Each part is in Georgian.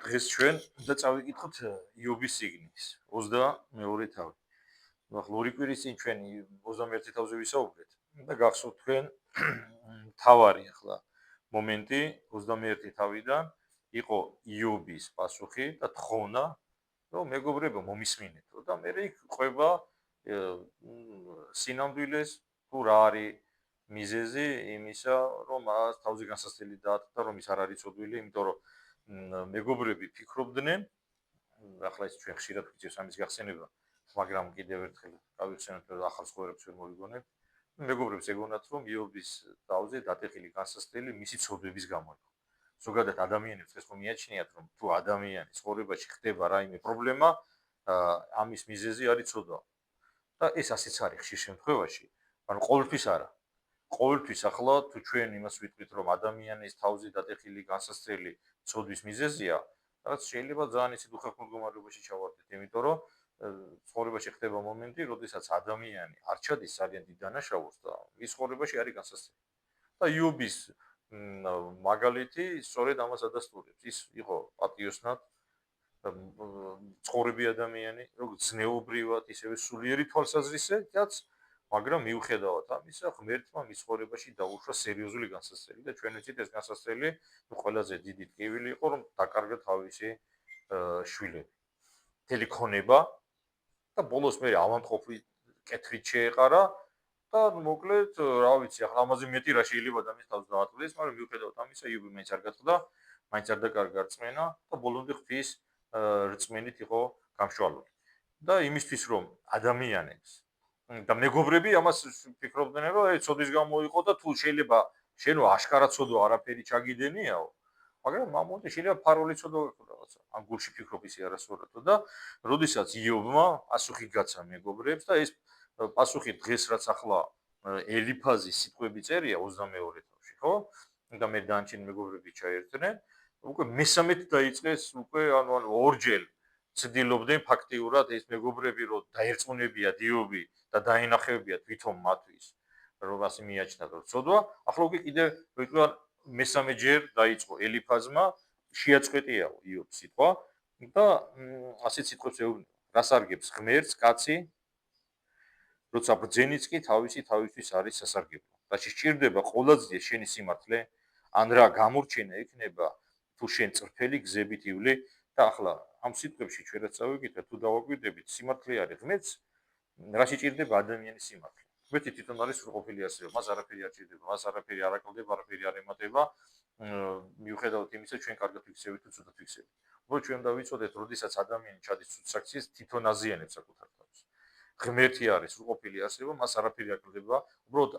დღეს ჩვენ და წავიკითხოთ იობის სიგნის 22 თავი. ნუ ახლა ორი კვირის წინ ჩვენ 21 თავზე ვისაუბრეთ და გახსოვთ თქვენ თავარი ახლა მომენტი 21 თავიდან იყო იობის პასუხი და თხოვნა რომ მეგობრებო მომისმინეთო და მე იქ ყვება სინამდვილეს თუ რა არის მიზეზი იმისა რომ მას თავზე განსასწრელი დაატყდა რომ ის არ არის ცოდვილი იმიტომ რომ მეგობრები ფიქრობდნენ ახლა ის ჩვენ ხშირად ვიწევს ამის გახსენება მაგრამ კიდევ ერთხელ გავიხსენოთ რომ ახალ ცხოვრებს ვერ მოვიგონებთ მეგობრებს ეგონათ რომ იობის თავზე დატეხილი განსასწრელი მისი ცოდვების გამო იყო ზოგადად ადამიანებს ეს რომ მიაჩნიათ რომ თუ ადამიანის ცხოვრებაში ხდება რაიმე პრობლემა ამის მიზეზი არის ცოდვა და ეს ასეც არის ხშირ შემთხვევაში ანუ ყოველთვის არა ყოველთვის ახლა თუ ჩვენ იმას ვიტყვით რომ ადამიანის თავზე დატეხილი განსასწრელი ცოდვის მიზეზია რაც შეიძლება ძალიან ისე უხალხო მდგომარეობაში ჩავარდეთ იმიტომ რომ ცხოვრებაში ხდება მომენტი როდესაც ადამიანი არ ჩადის ძალიან დიდ დანაშაულს და მის ცხოვრებაში არის განსასწრელი და იობის მაგალითი სწორედ ამას ადასტურებს ის იყო პატიოსნად ცხოვრები ადამიანი როგორც ზნეობრივად ისევე სულიერი თვალსაზრისითაც მაგრამ მიუხედავად ამისა ღმერთმა მის ცხოვრებაში დაუშვა სერიოზული განსასწრელი და ჩვენ ვიცით ეს განსასწრელი ყველაზე დიდი ტკივილი იყო რომ დაკარგა თავისი შვილები მთელი ქონება და ბოლოს მე ავანტყოფი კეთრით შეეყარა და მოკლედ რა ვიცი ახლა ამაზე მეტი რა შეიძლება ადამიანს თავს დაატყდეს მაგრამ მიუხედავად ამისა იუბი მაინც არ გატყდა მაინც არ დაკარგა რწმენა და ბოლომდე ღვთის რწმენით იყო გამშვალული და იმისთვის რომ ადამიანებს და მეგობრები ამას ფიქრობდნენ რომ ეს ცოდვის გამო იყო და თუ შეიძლება შენო აშკარად ცოდვა არაფერი ჩაგიდენიაო მაგრამ მამონტე შეიძლება ფარული ცოდვა გქონდა რაღაცა ამ გულში ფიქრობ ისი არასწორადო და როდესაც იობმა პასუხი გაცა მეგობრებს და ეს პასუხი დღეს რაც ახლა ელიფაზის სიტყვები წერია 22 თავში ხო და მე დანჩენ მეგობრები ჩაერთნენ უკვე მესამედ დაიწყეს უკვე ანუ ორჯერ ცდილობდნენ ფაქტიურად ეს მეგობრები რომ დაერწმუნებია დიობი და დაინახებია თვითონ მათთვის რომ ასე მიაჩნდათ რომ ცოდვა ახლა უკვე კიდე ვიტყვი მესამეჯერ დაიწყო ელიფაზმა შეაწყვეტიაო იობს სიტყვა და ასეთ სიტყვებს ეუბნება რას არგებს ღმერთს კაცი როცა ბრძენიც კი თავისთვის არის სასარგებლო და სჭირდება ყოველდღე შენი სიმართლე ან რა გამორჩენა იქნება თუ შენ წრფელი გზებით ივლი და ახლა ამ სიტყვებში ჩვენ რაც წავიკითხეთ თუ დავაკვირდებით სიმართლე არის ღმერთს რა სჭირდება ადამიანის სიმართლე ღმერთი თვითონ არის სრულყოფილი არსება მას არაფერი არ სჭირდება მას არაფერი არ აკლდება არაფერი არ ემატება მიუხედავად იმისა ჩვენ კარგად ვიქცევით თუ ცუდად ვიქცევით უბრალოდ ჩვენ დავიცოდეთ როდესაც ადამიანი ჩადის ცუდ საქციეს თვითონ აზიანებს საკუთარ თავს ღმერთი არის სრულყოფილი არსება მას არაფერი არ აკლდება უბრალოდ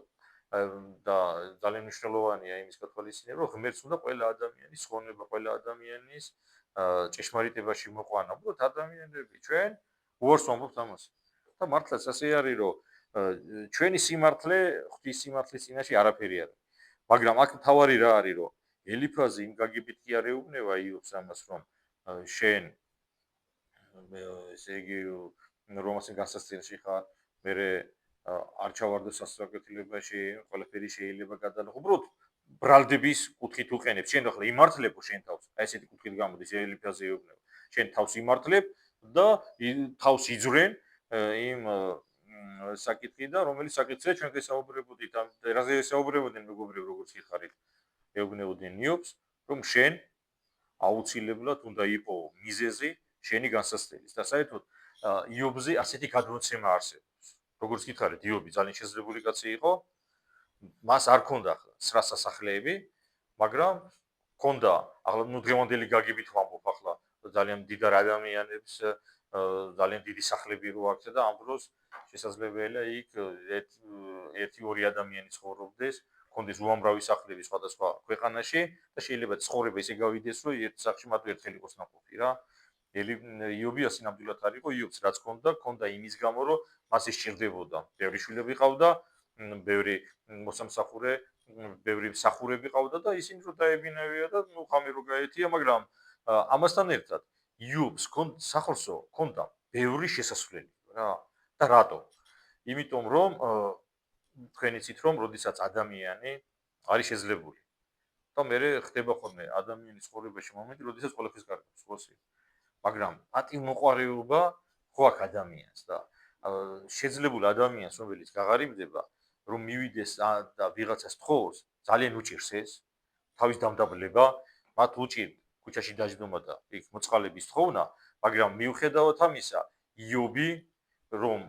და ძალიან მნიშვნელოვანია იმის გათვალისწინება რომ ღმერთს უნდა ყველა ადამიანის ხონება ყველა ადამიანის ჭეშმარიტებაში მოყვანა უბრალოდ ადამიანები ჩვენ უარს ვამბობთ ამას და მართლაც ასე არის რომ ჩვენი სიმართლე ღვთის სიმართლის წინაშე არაფერი არის მაგრამ აქ თავარი რა არის რომ ელიფაზი იმ გაგებით კი არ ეუბნება იობს ამას რომ შენ ესე იგი რომას განსასწრებში ხარ მე არ ჩავარდო სასწრაფოებაში ყველაფერი შეიძლება გადალახო უბრალოდ ბრალდების კუთხით უყენებს შენ ახლა იმართლებო შენ თავს აი ესეთი კუთხით გამოდის ელიფაზი ეუბნება შენ თავს იმართლებ და თავს იძრენ იმ საკითხიდან რომელიც საკითხია ჩვენ გესაუბრებოდით ამ რაზე ესაუბრებოდნენ მეგობრები როგორც ხარით ეუბნებოდნენ იობს რომ შენ აუცილებლად უნდა იყო მიზეზი შენი განსასწრების და საერთოდ იობზე ასეთი გადმოცემა არსებობს როგორც გითხარით იობი ძალიან შესაძლებელი კაცი იყო მას არ ქონდა ახლა სრა სასახლეები მაგრამ ქონდა ახლა ნუ დღევანდელი გაგებით ვამბობ ახლა ძალიან დიდარ ადამიანებს ძალიან დიდი სახლები რო აქვს და ამ დროს შესაძლებელია იქ ერთი ორი ადამიანი ცხოვრობდეს კონდეს უამრავი სახლები სხვადასხვა ქვეყანაში და შეიძლება ცხოვრება ისე გავიდეს რომ ერთ სახლში მათ ერთხელ იყოს ნაყოფი რა იობი ასე ნამდვილად არ იყო იობს რაც ქონდა იმის გამო რომ მას ისჭირდებოდა ბევრი შვილები ყავდა ბევრი მოსამსახურე ბევრი მსახურები ყავდა და ისინი რო დაებინავია და ნუ ხამე რო გაეთია მაგრამ ამასთან ერთად იობს სახლსო ქონდა ბევრი შესასვლელი რა და რატო იმიტომ რომ თქვენ იცით რომ როდესაც ადამიანი არის შეძლებული და მე ხდება ხოლმე ადამიანის ცხოვრებაში მომენტი, როდესაც ყველაფერს გარკვევს, ხო სი. მაგრამ პატივმოყვარეობა ხო აქ ადამიანს და შეძლებულ ადამიანს, რომელიც გაღარიბდება, რომ მივიდეს და ვიღაცას თხოვოს, ძალიან უჭირს ეს თავის დამდაბლება, მათ უჭირთ ქუჩაში დაждდომა და იქ მოწყალების თხოვნა, მაგრამ მიუხედავად ამისა, იობი რომ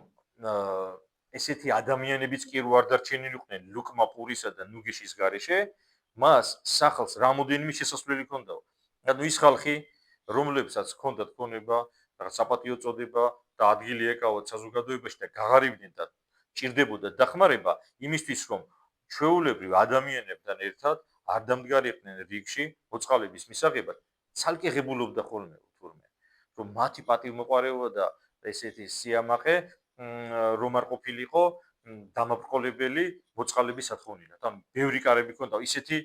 ესეთი ადამიანებიც კი რო არ დარჩენილიყვნენ ლუკმა პურისა და ნუგიშის გარეშე, მას სახლს რამოდენიმე შესასვლელი ჰქონდაო. ანუ ის ხალხი, რომლებსაც ჰქონდათ ქონება, რაღაც საპატიო წოდება და ადგილი ეკავათ საზოგადოებაში და გაღარიბდნენ და ჭირდებოდა დახმარება, იმისთვის რომ ჩვეულებრივ ადამიანებთან ერთად არ დამდგარიყვნენ რიგში მოწყალების მისაღებად, ცალკე ღებულობდა ხოლმე თურმე, რომ მათი პატივმოყვარეობა და ესეთი სიამაყე რომ არ ყოფილიყო დამაბრკოლებელი მოწყალების სათხოვნილად. ანუ ბევრი კარები ქონდა, ისეთი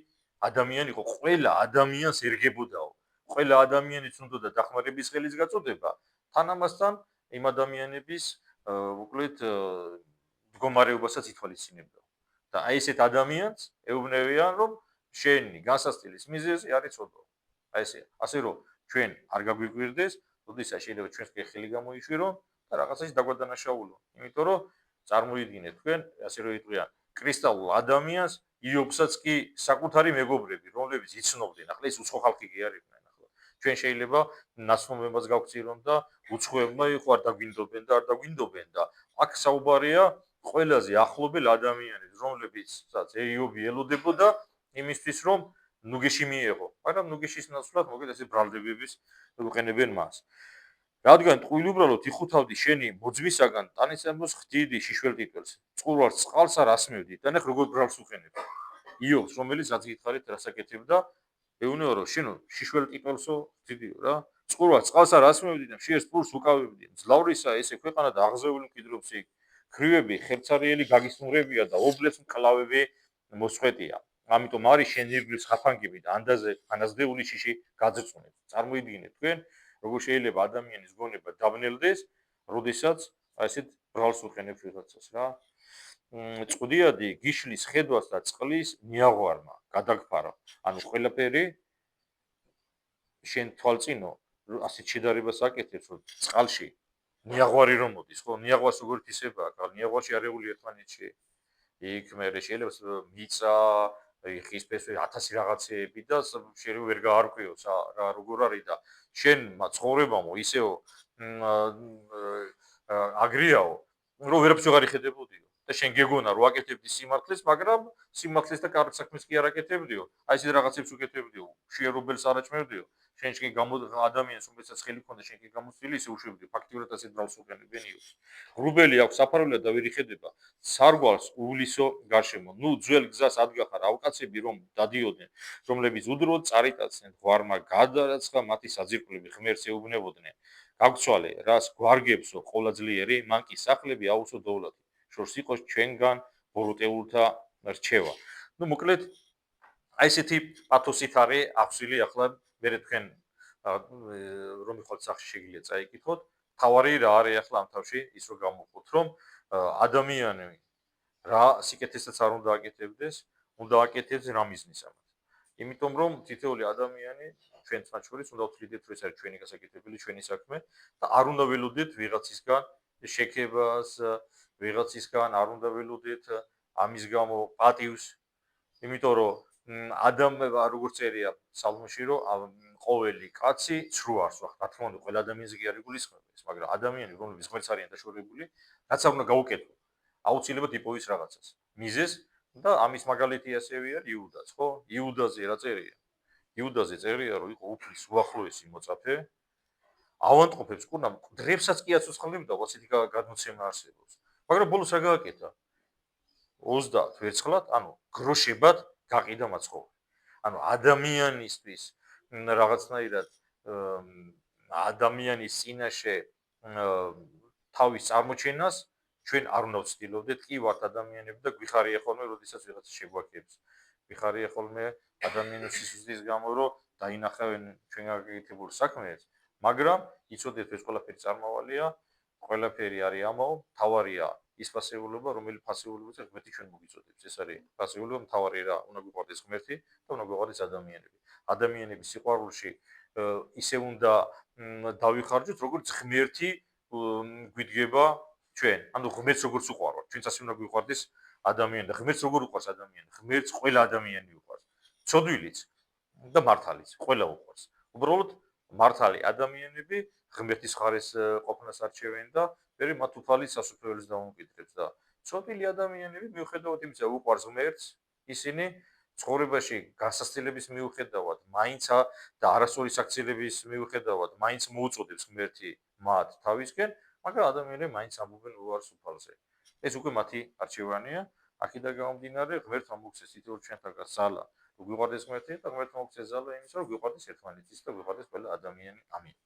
ადამიანი იყო, ყველა ადამიანს ერგებოდაო. ყველა ადამიანის უნდოდა დახმარების ხელის გაწოდება, თან ამასთან იმ ადამიანების უკლედ მდგომარეობასაც ითვალისწინებდა. და აი ესეთ ადამიანს ეუბნებიან, რომ შენი განსასწრების მიზეზი არის ცოდვა. აი ესე. ასე რომ ჩვენ არ გაგვიკვირდეს, როდესაც შეიძლება ჩვენს ხელი გამოიშვირო და რაღაცაში დაგვადანაშაულო. იმიტომ რომ წარმოიდგინეთ თქვენ, ასე რომ იტყვიან, კრისტალურ ადამიანს იობსაც კი საკუთარი მეგობრები, რომლებიც იცნობდნენ, ახლა ეს უცხო ხალხი კი არ იყვნენ ახლა. ჩვენ შეიძლება ნაცნობებას გავქცირონ და უცხოებმა იყო არ დაგვინდობენ და არ დაგვინდობენ და აქ საუბარია ყველაზე ახლობელ ადამიანებს, რომლებიცაც იობი ელოდებოდა იმისთვის, რომ ნუგეში მიეღო, მაგრამ ნუგეშის ნაცვლად მოგეთ ესე ბრალდებების უყენებენ მას. რადგან ტყუილი უბრალოდ იხუთავდი შენი მოძვისაგან ტანისამოს ხდიდი შიშველ ტიტულს. წყურვარს წყალს არ ასმევდი და ნახ როგორ ბრალს უყენებ. იობს, რომელიც რაც გითხარით რასაკეთებდა, ეუბნება რომ შენო შიშველ ტიტულსო ხდიდიო რა. წყურვარს წყალს არ ასმევდი და შეერს პურს უკავებდი. ძლავრისა ესე ქვეყანა და აღზეული მყიდრობს იქ. ქრივები ხერცარიელი გაგისმურებია და ობლებს მკლავები მოსწყვეტია. ამიტომ არის შენ ირგვლივ ხაფანგები და ანდაზე ანაზდეული შიში გაძწუნებს. წარმოიდგინეთ თქვენ როგორ შეიძლება ადამიანის გონება დაბნელდეს, როდესაც ასეთ ბრალს უყენებს ვიღაცას რა. წყდიადი გიშლის ხედვას და წყლის ნიაღვარმა გადაგფარა. ანუ ყველაფერი შენ თვალწინო ასეთ შედარებას აკეთებს, რომ წყალში ნიაღვარი რომ მოდის, ხო, ნიაღვას როგორ თისებაა, ნიაღვაში არეული ერთმანეთში. იქ მე შეიძლება მიწა ხის ფესვი 1000 რაღაცეები და შეიძლება ვერ გაარკვიოს რა როგორ არის და შენ ცხოვრებამო ისეო აგრიაო რომ ვერაფერს ვეღარ იხედებოდიო და შენ გეგონა რომ აკეთებდი სიმართლეს, მაგრამ სიმართლეს და კარგ საქმეს კი არ აკეთებდიო. აი ესეთ რაღაცებს უკეთებდიო, შეერობელს არაჭმევდიო. შენ კი ადამიანს რომელსაც ხელი ქონდა შენ კი გამოცდილი ისე უშვებდი, ფაქტიურად ასე ბრალს უყენებენიო. ღრუბელი აქვს საფარველად და ვერ იხედება. სარგვალს უვლისო გარშემო. ნუ ძველ გზას ადგახარ ავკაცები რომ დადიოდნენ, რომლებიც უდროდ წარიტაცნენ გვარმა გადარაცხა მათი საძირკვლები ღმერთს ეუბნებოდნენ. გაგცვალე, რას გვარგებსო ყოლაძლიერი, მან კი სახლები აუცო დოვლათი. შორს იყოს ჩვენგან ბოროტეულთა რჩევა. ნუ მოკლედ აი ესეთი პათოსით არის აღსვილი ახლა მე თქვენ რომ ხოთ სახში შეგიძლიათ წაიკითხოთ. თავარი რა არის ახლა ამ თავში ის რომ გამოვყოთ რომ ადამიანი რა სიკეთესაც არ უნდა აკეთებდეს, უნდა აკეთებს რა მიზნისამაც. იმიტომ რომ თითოეული ადამიანი ჩვენც მათ შორის უნდა ვთვლიდეთ რომ ეს არის ჩვენი გასაკეთებელი, ჩვენი საქმე და არ უნდა ველოდეთ ვიღაცისგან შექებას, ვიღაცისგან არ უნდა ველოდეთ ამის გამო პატივს, იმიტომ რომ ადამიანმა როგორც წერია სალმოში რომ ყოველი კაცი ცრუარს ვახ, რა თქმა უნდა, ყველა ადამიანზე კი არ იგულისხმება ეს, მაგრამ ადამიანები რომლებიც ღმერთს არიან დაშორებული, რაც არ უნდა გაუკეთო. აუცილებლად იპოვის რაღაცას. მიზეს და ამის მაგალითი ასევე არის იუდას, ხო? იუდაზე რა წერია? იუდაზე წერია, რომ იყო უფლის უახლოესი მოწაფე. ავანტყოფებს კურნა, დრებსაც კი აცოცხლებდა, ასეთი გადმოცემა არსებობს. მაგრამ ბოლოს რა გააკეთა? 30 ვერცხლად, ანუ გროშებად გაყიდა მაცხოვრი. ანუ ადამიანისთვის რაღაცნაირად ადამიანის წინაშე თავის წარმოჩენას ჩვენ არ უნდა ვცდილობდეთ, კი ვართ ადამიანები და გვიხარია ხოლმე, როდესაც ვიღაცა შეგვაქებს. გვიხარია ხოლმე ადამიანის სისუსტის გამო, რომ დაინახავენ ჩვენ გაკეთებულ საქმეებს, მაგრამ იცოდეთ ეს ყველაფერი წარმავალია, ყველაფერი არის ამაო, თავარია ის პასიულობა, რომელიც პასიულობაზე ღმერთი ჩვენ მოგიწოდებს. ეს არის პასიულობა მთავარი რა, უნდა გვიყვარდეს ღმერთი და უნდა გვიყვარდეს ადამიანები. ადამიანების სიყვარულში ისე უნდა დავიხარჯოთ, როგორც ღმერთი გვიდგება ჩვენ. ანუ ღმერთს როგორც უყვარვართ, ჩვენც ასე უნდა გვიყვარდეს ადამიანი და ღმერთს როგორ უყვარს ადამიანი? ღმერთს ყველა ადამიანი უყვარს. ცოდვილიც და მართალიც, ყველა უყვარს. უბრალოდ მართალი ადამიანები ღმერთის ხარეს ყოფნას არჩევენ და მე მათ უფალი სასופველს დაუმკვიდრებს და ცოდვილი ადამიანები მიუხედავად იმისა, უყვარს ღმერთს, ისინი ცხოვრებაში გასასწრების მიუხედავად, მაინც და არასწორი საქციელების მიუხედავად, მაინც მოუწოდებს ღმერთი მათ თავისკენ, მაგრამ ადამიანები მაინც ამბობენ უარს უფალზე. ეს უკვე მათი არჩევანია. აქედან გამომდინარე, ღმერთმა მოგცეს თითოეულ ჩვენთაგან ზალა, რომ გვიყვარდეს ღმერთი და ღმერთმა მოგცეს ზალა იმისა, რომ გვიყვარდეს ერთმანეთის და გვიყვარდეს ყველა ადამიანი. ამინ.